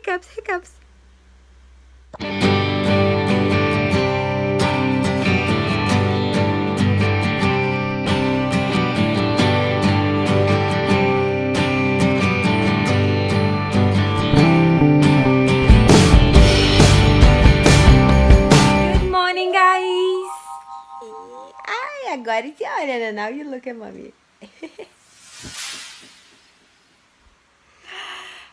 hiccups, hiccups. Good morning, guys. Ai, agora te olha, now you look at mommy.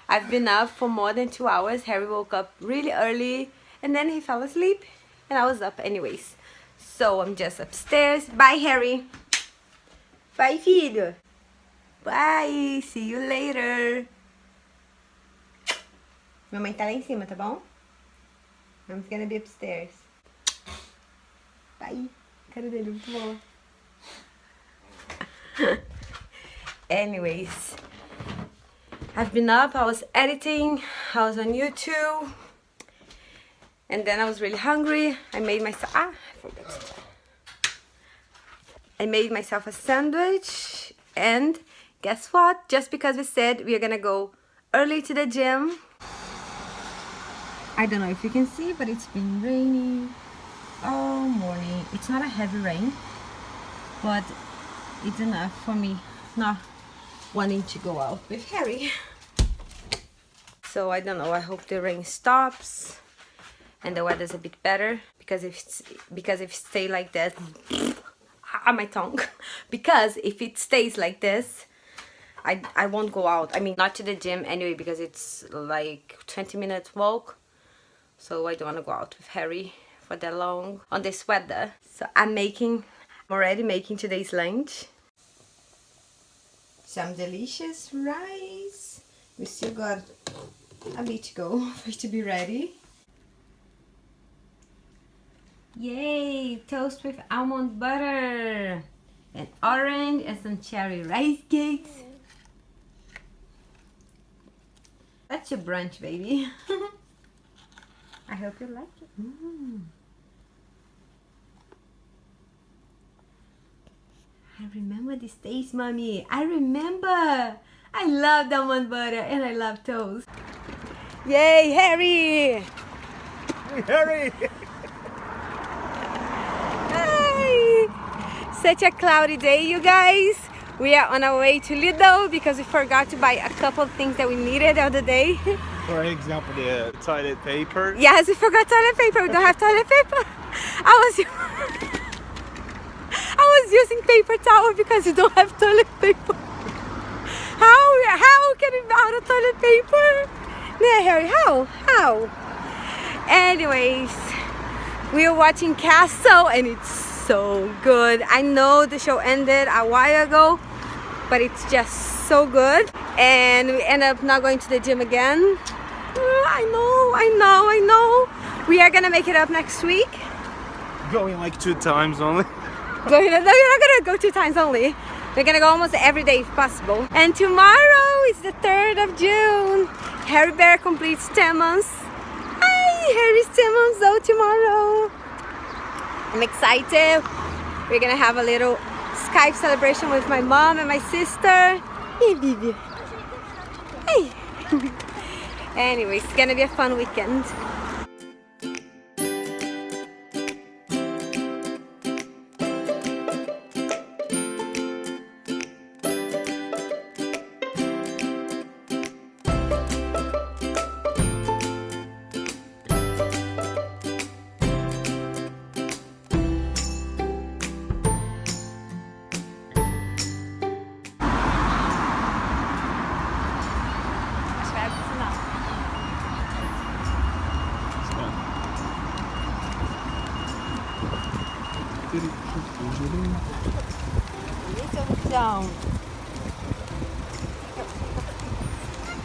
I've been up for more than 2 hours. Harry woke up really early and then he fell asleep and I was up anyways. So I'm just upstairs. Bye, Harry. Bye, filho. Bye. See you later. Mamãe tá lá em cima, tá bom? I'm gonna be upstairs. Bye. Cara dele, muito boa. Anyways. I've been up, I was editing, I was on YouTube, and then I was really hungry. I made myself, I forgot. I made myself a sandwich, and guess what? Just because we said we are gonna go early to the gym. I don't know if you can see, but it's been raining all morning. It's not a heavy rain, but it's enough for me not wanting to go out with Harry. So I don't know, I hope the rain stops and the weather's a bit better, because if it stays like that, my tongue, because if it stays like this, I won't go out. I mean, not to the gym anyway, because it's like 20 minutes walk, so I don't want to go out with Harry for that long on this weather. So I'm already making today's lunch. Some delicious rice. We still got a bit to go for it to be ready. Yay! Toast with almond butter and orange and some cherry rice cakes. That's your brunch, baby. I hope you like it. I remember this taste, mommy. I remember. I love almond butter and I love toast. Yay, Harry! Hey, Harry! Hi! Such a cloudy day, you guys. We are on our way to Lidl because we forgot to buy a couple of things that we needed the other day. For example, the toilet paper. Yes, we forgot toilet paper. We don't have toilet paper. I was using paper towel because we don't have toilet paper. How can we buy out of toilet paper? Yeah, Harry, how? Anyways, we are watching Castle and it's so good. I know the show ended a while ago, but it's just so good. And we end up not going to the gym again. I know. We are gonna make it up next week. Going like 2 times only. No, you're not gonna go 2 times only. We're gonna go almost every day if possible. And tomorrow is the 3rd of June. Harry Bear completes 10 months. Hi, Harry's 10 months old tomorrow. I'm excited. We're gonna have a little Skype celebration with my mom and my sister. Hey, baby. Hey. Anyways, it's gonna be a fun weekend.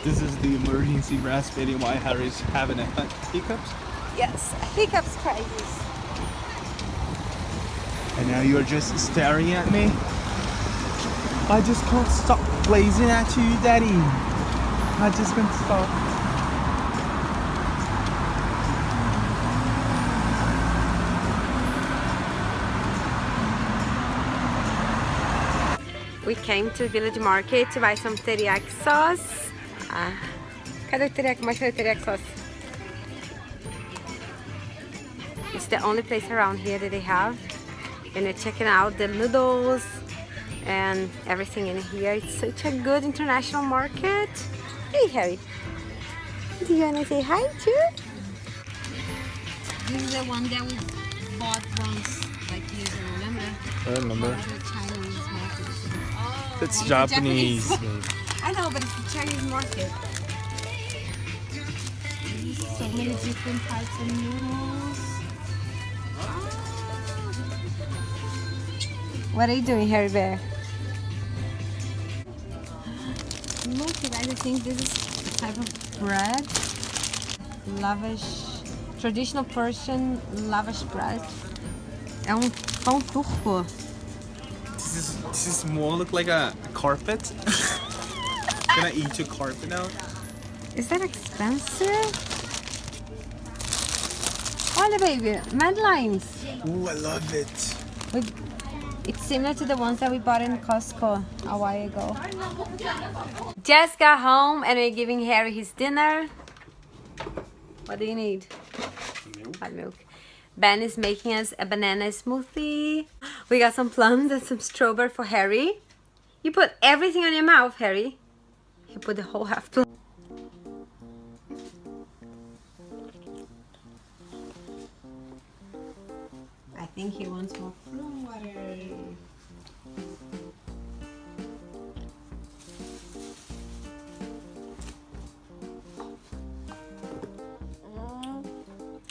This is the emergency breastfeeding while Harry's having a hiccups. Yes, hiccups crisis. And now you're just staring at me. I just can't stop blazing at you, Daddy. I just can't stop. We came to Village Market to buy some teriyaki sauce. Cadê o teriyaki? Mostra o teriyaki sauce. It's the only place around here that they have. And we're checking out the noodles and everything in here. It's such a good international market. Hey, Harry. Do you want to say hi too? This is the one that we bought once, like years ago, remember? I remember. The Chinese market. Oh, It's Japanese. I know, but it's the Chinese market. So many different types of noodles. What are you doing, Harry Bear? Look, you guys, I think this is a type of bread. Lavish, traditional Persian lavish bread. É pão turco. This is more look like a carpet. Gonna eat your carpet now. Is that expensive? Olha, baby, Madeleines. Ooh, I love it. It's similar to the ones that we bought in Costco a while ago. Just got home and we're giving Harry his dinner. What do you need? Hot milk. Ben is making us a banana smoothie. We got some plums and some strawberry for Harry. You put everything on your mouth, Harry. You put the whole half plum. I think he wants more plum water.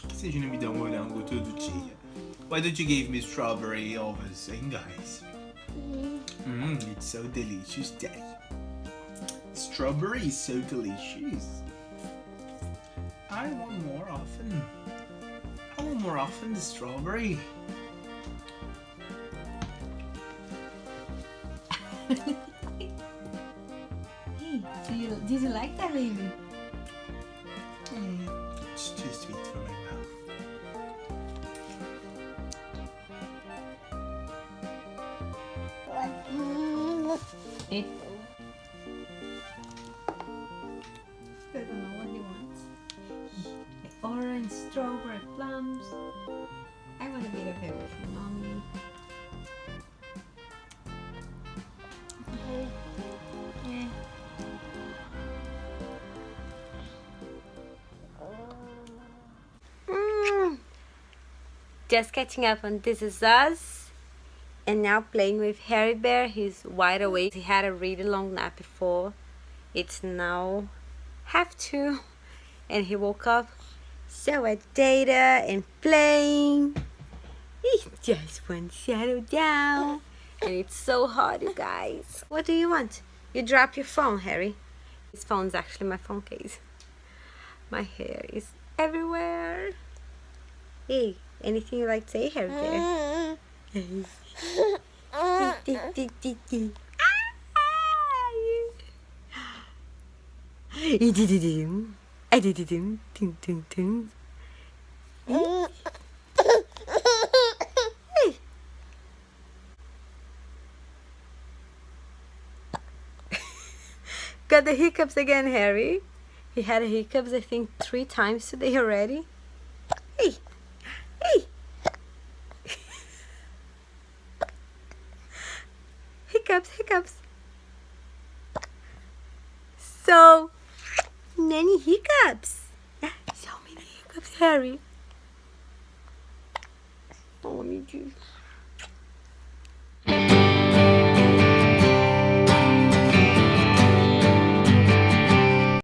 Vocês não me dão morango todo dia. Why don't you give me strawberry all the same, guys? It's so delicious, Daddy. Strawberry is so delicious. I want more often. I want more often the strawberry. Hey, did you like that, baby? It's too sweet for my mouth. I don't know what he wants. Orange, strawberry, plums. I want a bit of everything, Mommy. Just catching up on This Is Us, and now playing with Harry Bear. He's wide awake. He had a really long nap before. It's now 2:30 and he woke up. So at data and playing. He just wants to settle down. And it's so hot, you guys. What do you want? You drop your phone, Harry. His phone's actually my phone case. My hair is everywhere. Hey, anything you like to say, Harry Bear? Got the hiccups again, Harry. He had hiccups, I think, 3 times today already. Hey, hey. Hiccups, hiccups. So many hiccups. So many hiccups, Harry. Oh, let me do.